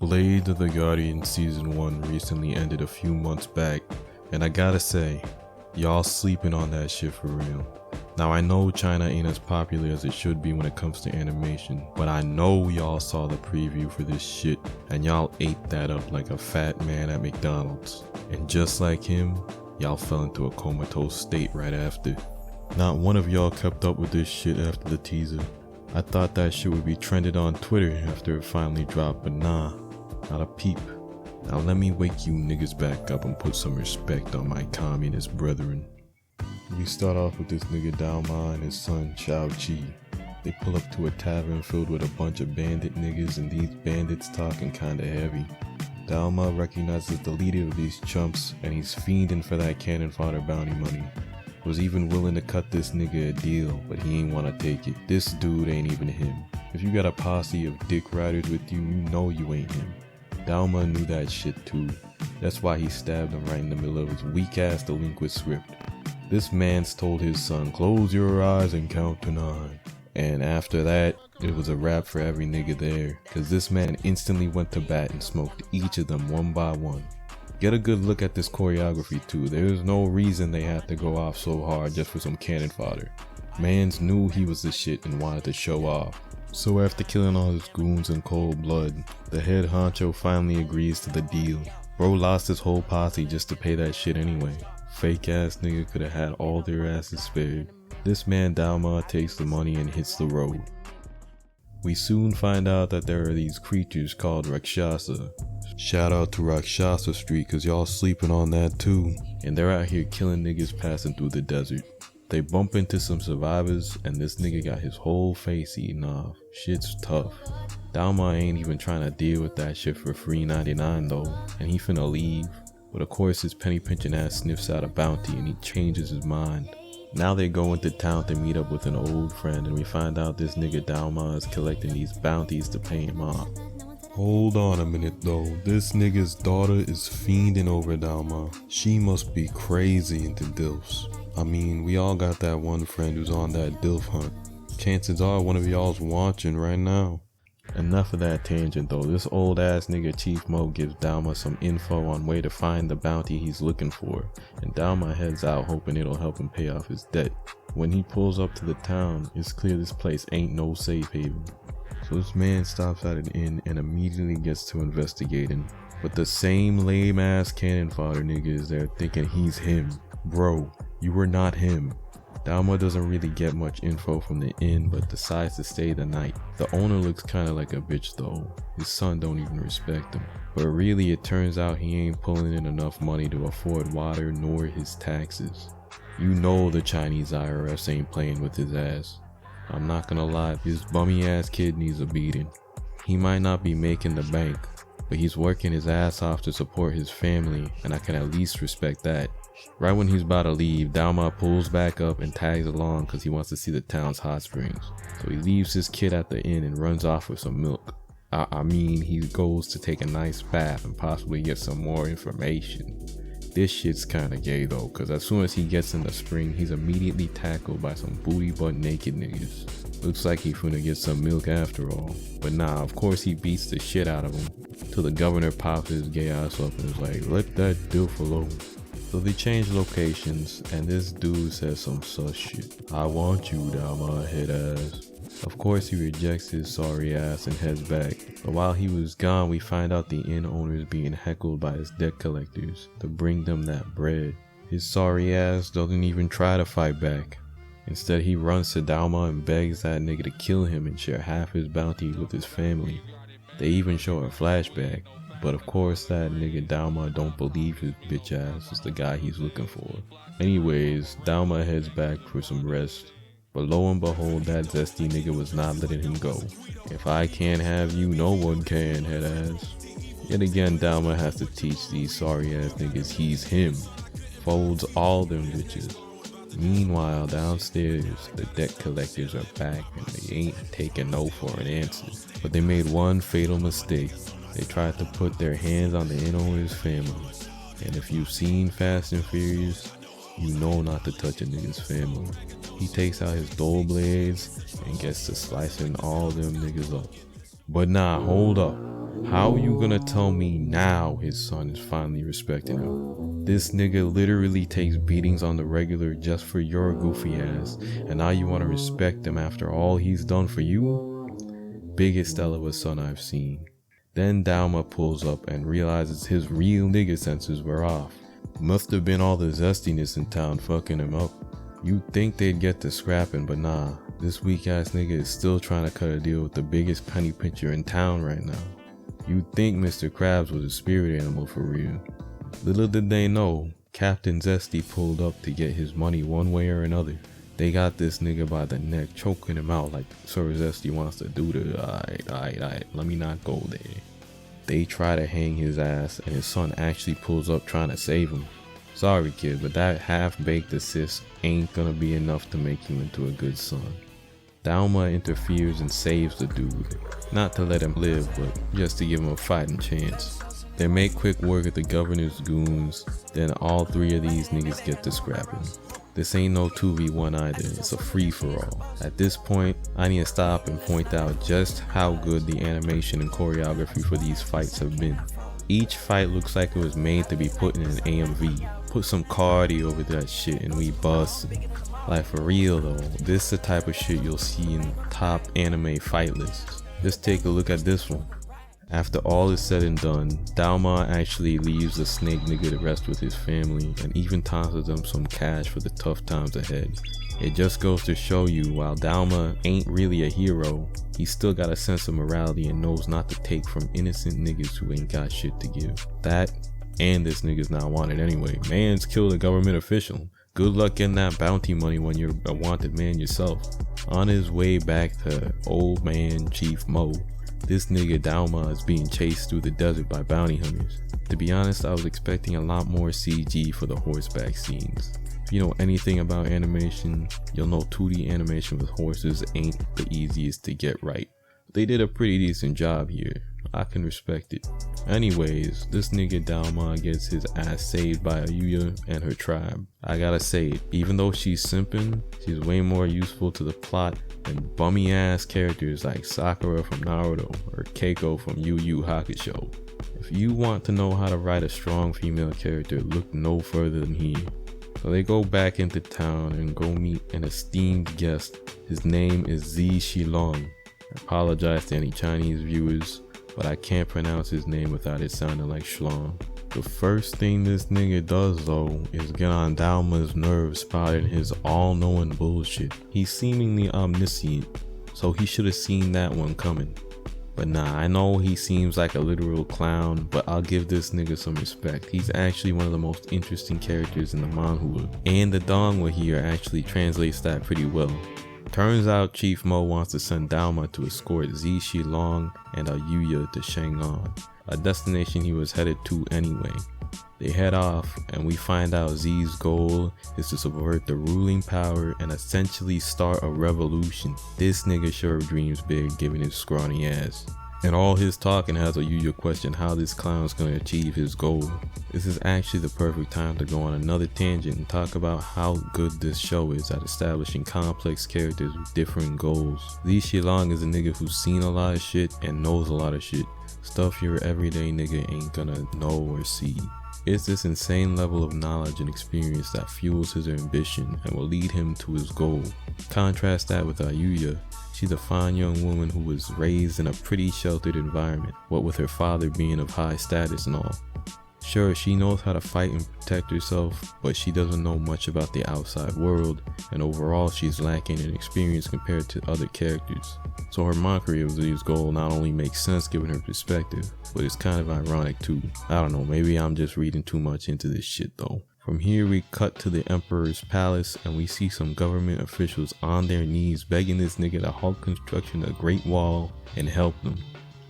Blade of the Guardian Season 1 recently ended a few months back, and I gotta say, y'all sleeping on that shit for real. Now I know China ain't as popular as it should be when it comes to animation, but I know y'all saw the preview for this shit, and y'all ate that up like a fat man at McDonald's. And just like him, y'all fell into a comatose state right after. Not one of y'all kept up with this shit after the teaser. I thought that shit would be trended on Twitter after it finally dropped, but nah, not a peep. Now let me wake you niggas back up and put some respect on my communist brethren. We start off with this nigga Daoma and his son Shao Chi. They pull up to a tavern filled with a bunch of bandit niggas, and these bandits talking kinda heavy. Daoma recognizes the leader of these chumps, and he's fiending for that cannon fodder bounty money. Was even willing to cut this nigga a deal, but he ain't wanna take it. This dude ain't even him. If you got a posse of dick riders with you, you know you ain't him. Daoma knew that shit too. That's why he stabbed him right in the middle of his weak ass delinquent script. This man's told his son, close your eyes and count to 9. And after that, it was a wrap for every nigga there, cause this man instantly went to bat and smoked each of them one by one. Get a good look at this choreography too. There's no reason they had to go off so hard just for some cannon fodder. Mans knew he was the shit and wanted to show off. So after killing all his goons in cold blood, the head honcho finally agrees to the deal. Bro lost his whole posse just to pay that shit anyway. Fake ass nigga could've had all their asses spared. This man Daoma takes the money and hits the road. We soon find out that there are these creatures called Rakshasa. Shout out to Rakshasa Street cause y'all sleeping on that too. And they're out here killing niggas passing through the desert. They bump into some survivors and this nigga got his whole face eaten off. Shit's tough. Daoma ain't even trying to deal with that shit for free 99 though, and he finna leave. But of course his penny pinching ass sniffs out a bounty and he changes his mind. Now they go into town to meet up with an old friend, and we find out this nigga Daoma is collecting these bounties to pay him off. Hold on a minute though, this nigga's daughter is fiending over Daoma. She must be crazy into DILFs. I mean, we all got that one friend who's on that DILF hunt. Chances are one of y'all's watching right now. Enough of that tangent though, this old ass nigga Chief Mo gives Daoma some info on where to find the bounty he's looking for, and Daoma heads out hoping it'll help him pay off his debt. When he pulls up to the town, it's clear this place ain't no safe haven. So this man stops at an inn and immediately gets to investigating. But the same lame ass cannon fodder nigga is there thinking he's him. Bro, you were not him. Daoma doesn't really get much info from the inn but decides to stay the night. The owner looks kinda like a bitch though. His son don't even respect him. But really it turns out he ain't pulling in enough money to afford water nor his taxes. You know the Chinese IRS ain't playing with his ass. I'm not gonna lie, this bummy ass kid needs a beating. He might not be making the bank, but he's working his ass off to support his family, and I can at least respect that. Right when he's about to leave, Daoma pulls back up and tags along cause he wants to see the town's hot springs. So he leaves his kid at the inn and runs off with some milk. I mean, he goes to take a nice bath and possibly get some more information. This shit's kinda gay though, cause as soon as he gets in the spring, he's immediately tackled by some booty butt naked niggas. Looks like he finna get some milk after all. But nah, of course he beats the shit out of him, till the governor pops his gay ass up and is like, let that dilf alone. So they change locations, and this dude says some sus shit. I want you, Daoma, head ass. Of course he rejects his sorry ass and heads back, but while he was gone we find out the inn owner is being heckled by his debt collectors to bring them that bread. His sorry ass doesn't even try to fight back. Instead he runs to Daoma and begs that nigga to kill him and share half his bounty with his family. They even show a flashback, but of course that nigga Daoma don't believe his bitch ass is the guy he's looking for. Anyways, Daoma heads back for some rest. But lo and behold, that zesty nigga was not letting him go. If I can't have you, no one can, head ass. Yet again, Daoma has to teach these sorry ass niggas he's him. Folds all them bitches. Meanwhile, downstairs, the debt collectors are back and they ain't taking no for an answer. But they made one fatal mistake. They tried to put their hands on the inn owner's family. And if you've seen Fast and Furious, you know not to touch a nigga's family. He takes out his dull blades and gets to slicing all them niggas up. But nah, hold up. How you gonna tell me now his son is finally respecting him? This nigga literally takes beatings on the regular just for your goofy ass, and now you wanna respect him after all he's done for you? Biggest L of a son I've seen. Then Dalma pulls up and realizes his real nigga senses were off. Must have been all the zestiness in town fucking him up. You'd think they'd get to scrapping, but nah. This weak ass nigga is still trying to cut a deal with the biggest penny pincher in town right now. You'd think Mr. Krabs was a spirit animal for real. Little did they know, Captain Zesty pulled up to get his money one way or another. They got this nigga by the neck, choking him out like Sir Zesty wants to do the alright, let me not go there. They try to hang his ass and his son actually pulls up trying to save him. Sorry kid, but that half-baked assist ain't gonna be enough to make you into a good son. Dalma interferes and saves the dude, not to let him live, but just to give him a fighting chance. They make quick work of the governor's goons, then all three of these niggas get to scrapping. This ain't no 2v1 either, it's a free-for-all. At this point, I need to stop and point out just how good the animation and choreography for these fights have been. Each fight looks like it was made to be put in an AMV. Put some cardi over that shit and we bustin'. Like for real though, this is the type of shit you'll see in top anime fight lists. Just take a look at this one. After all is said and done, Dalma actually leaves the snake nigga to rest with his family and even tosses them some cash for the tough times ahead. It just goes to show you, while Dalma ain't really a hero, he still got a sense of morality and knows not to take from innocent niggas who ain't got shit to give. That, and this nigga's not wanted anyway. Man's killed a government official. Good luck getting that bounty money when you're a wanted man yourself. On his way back to old man Chief Mo, this nigga Dalma is being chased through the desert by bounty hunters. To be honest, I was expecting a lot more CG for the horseback scenes. If you know anything about animation, you'll know 2D animation with horses ain't the easiest to get right. They did a pretty decent job here. I can respect it. Anyways, this nigga Dalma gets his ass saved by Ayuya and her tribe. I gotta say it, even though she's simping, she's way more useful to the plot than bummy ass characters like Sakura from Naruto or Keiko from Yu Yu Hakusho. If you want to know how to write a strong female character, look no further than here. So they go back into town and go meet an esteemed guest. His name is Z Shilong. I apologize to any Chinese viewers, but I can't pronounce his name without it sounding like Schlong. The first thing this nigga does though is get on Dalma's nerves spotting his all-knowing bullshit. He's seemingly omniscient, so he should have seen that one coming. But nah, I know he seems like a literal clown, but I'll give this nigga some respect. He's actually one of the most interesting characters in the manhwa, and the Dongwa here actually translates that pretty well. Turns out Chief Mo wants to send Dalma to escort Z Shilong and Ayuya to Chang'an, a destination he was headed to anyway. They head off and we find out Z's goal is to subvert the ruling power and essentially start a revolution. This nigga sure dreams big given his scrawny ass. And all his talking has Ayuya question how this clown's gonna achieve his goal. This is actually the perfect time to go on another tangent and talk about how good this show is at establishing complex characters with different goals. Z Shilong is a nigga who's seen a lot of shit and knows a lot of shit. Stuff your everyday nigga ain't gonna know or see. It's this insane level of knowledge and experience that fuels his ambition and will lead him to his goal. Contrast that with Ayuya. She's a fine young woman who was raised in a pretty sheltered environment, what with her father being of high status and all. Sure, she knows how to fight and protect herself, but she doesn't know much about the outside world, and overall she's lacking in experience compared to other characters. So her mockery of Z's goal not only makes sense given her perspective, but it's kind of ironic too. I don't know, maybe I'm just reading too much into this shit though. From here we cut to the Emperor's palace and we see some government officials on their knees begging this nigga to halt construction of the Great Wall and help them.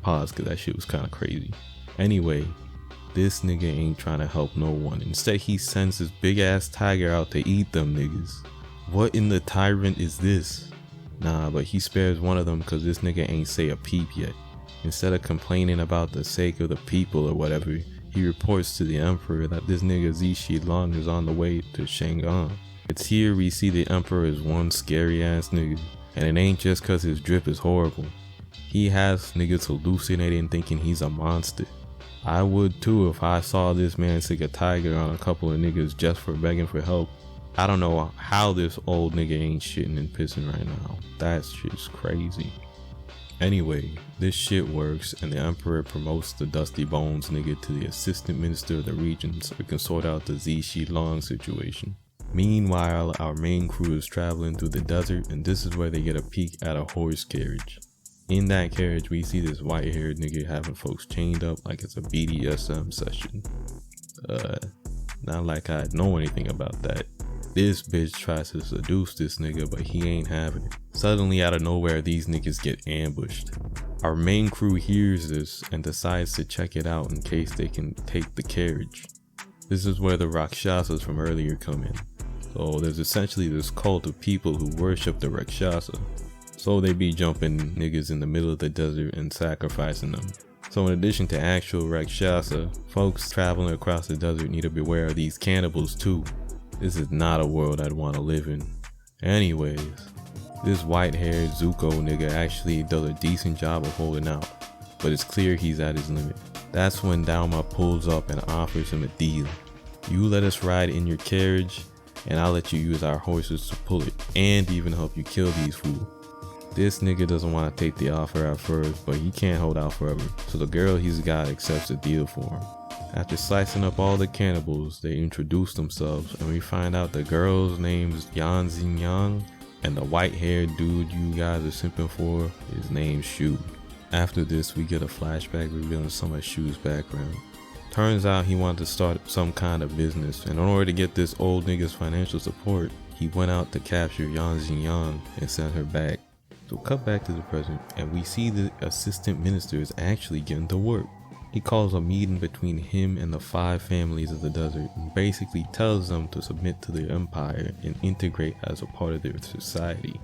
Pause, cause that shit was kinda crazy. Anyway, this nigga ain't trying to help no one. Instead he sends his big ass tiger out to eat them niggas. What in the tyrant is this? Nah, but he spares one of them cause this nigga ain't say a peep yet. Instead of complaining about the sake of the people or whatever, he reports to the Emperor that this nigga Z Shilong is on the way to Chang'an. It's here we see the Emperor is one scary ass nigga, and it ain't just cause his drip is horrible. He has niggas hallucinating thinking he's a monster. I would too if I saw this man stick a tiger on a couple of niggas just for begging for help. I don't know how this old nigga ain't shitting and pissing right now. That shit's crazy. Anyway, this shit works and the emperor promotes the Dusty Bones nigga to the assistant minister of the region so we can sort out the Zishi Long situation. Meanwhile, our main crew is traveling through the desert and this is where they get a peek at a horse carriage. In that carriage, we see this white-haired nigga having folks chained up like it's a BDSM session. Not like I know anything about that. This bitch tries to seduce this nigga, but he ain't having it. Suddenly out of nowhere, these niggas get ambushed. Our main crew hears this and decides to check it out in case they can take the carriage. This is where the Rakshasas from earlier come in. So there's essentially this cult of people who worship the Rakshasa. So they be jumping niggas in the middle of the desert and sacrificing them. So in addition to actual Rakshasa, folks traveling across the desert need to beware of these cannibals too. This is not a world I'd want to live in. Anyways, this white-haired Zuko nigga actually does a decent job of holding out, but it's clear he's at his limit. That's when Dauma pulls up and offers him a deal. You let us ride in your carriage, and I'll let you use our horses to pull it, and even help you kill these fools. This nigga doesn't want to take the offer at first, but he can't hold out forever, so the girl he's got accepts the deal for him. After slicing up all the cannibals, they introduce themselves and we find out the girl's name's Yan Xingyang and the white-haired dude you guys are simping for, his name's Shu. After this, we get a flashback revealing some of Shu's background. Turns out he wanted to start some kind of business, and in order to get this old nigga's financial support, he went out to capture Yan Xingyang and sent her back. So cut back to the present and we see the assistant minister is actually getting to work. He calls a meeting between him and the 5 families of the desert and basically tells them to submit to the empire and integrate as a part of their society.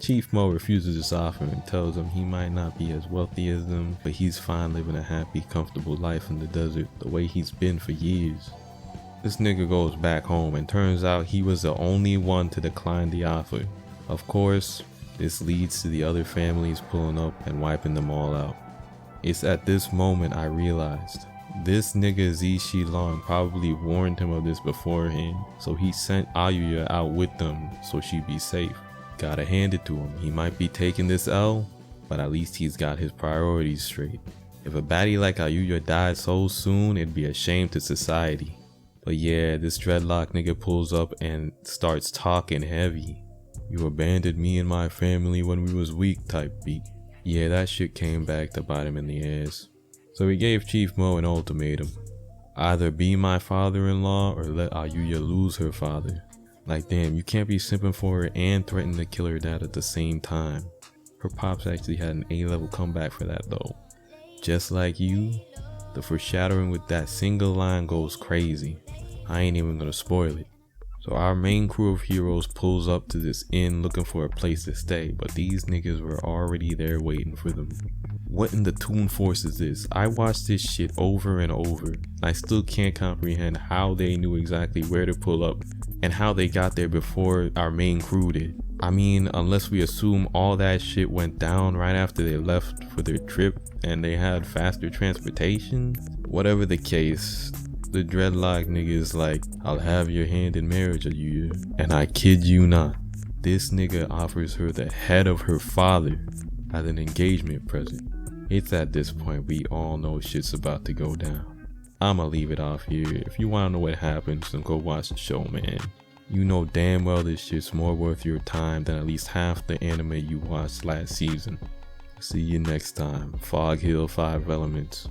Chief Mo refuses this offer and tells them he might not be as wealthy as them, but he's fine living a happy, comfortable life in the desert the way he's been for years. This nigga goes back home and turns out he was the only one to decline the offer. Of course, this leads to the other families pulling up and wiping them all out. It's at this moment I realized this nigga Zishi Long probably warned him of this beforehand, so he sent Ayuya out with them so she'd be safe. Gotta hand it to him, he might be taking this L, but at least he's got his priorities straight. If a baddie like Ayuya died so soon, it'd be a shame to society. But yeah, this dreadlock nigga pulls up and starts talking heavy. You abandoned me and my family when we was weak type beat. Yeah, that shit came back to bite him in the ass. So he gave Chief Mo an ultimatum. Either be my father-in-law or let Ayuya lose her father. Like damn, you can't be simping for her and threaten to kill her dad at the same time. Her pops actually had an A-level comeback for that though. Just like you, the foreshadowing with that single line goes crazy. I ain't even gonna spoil it. So our main crew of heroes pulls up to this inn looking for a place to stay, but these niggas were already there waiting for them. What in the Toon Force is this? I watched this shit over and over, and I still can't comprehend how they knew exactly where to pull up and how they got there before our main crew did. I mean, unless we assume all that shit went down right after they left for their trip and they had faster transportation. Whatever the case, the dreadlock nigga is like, I'll have your hand in marriage, Ayuya. And I kid you not, this nigga offers her the head of her father as an engagement present. It's at this point we all know shit's about to go down. I'ma leave it off here. If you wanna know what happens, then go watch the show, man. You know damn well this shit's more worth your time than at least half the anime you watched last season. See you next time. Fog Hill 5 Elements.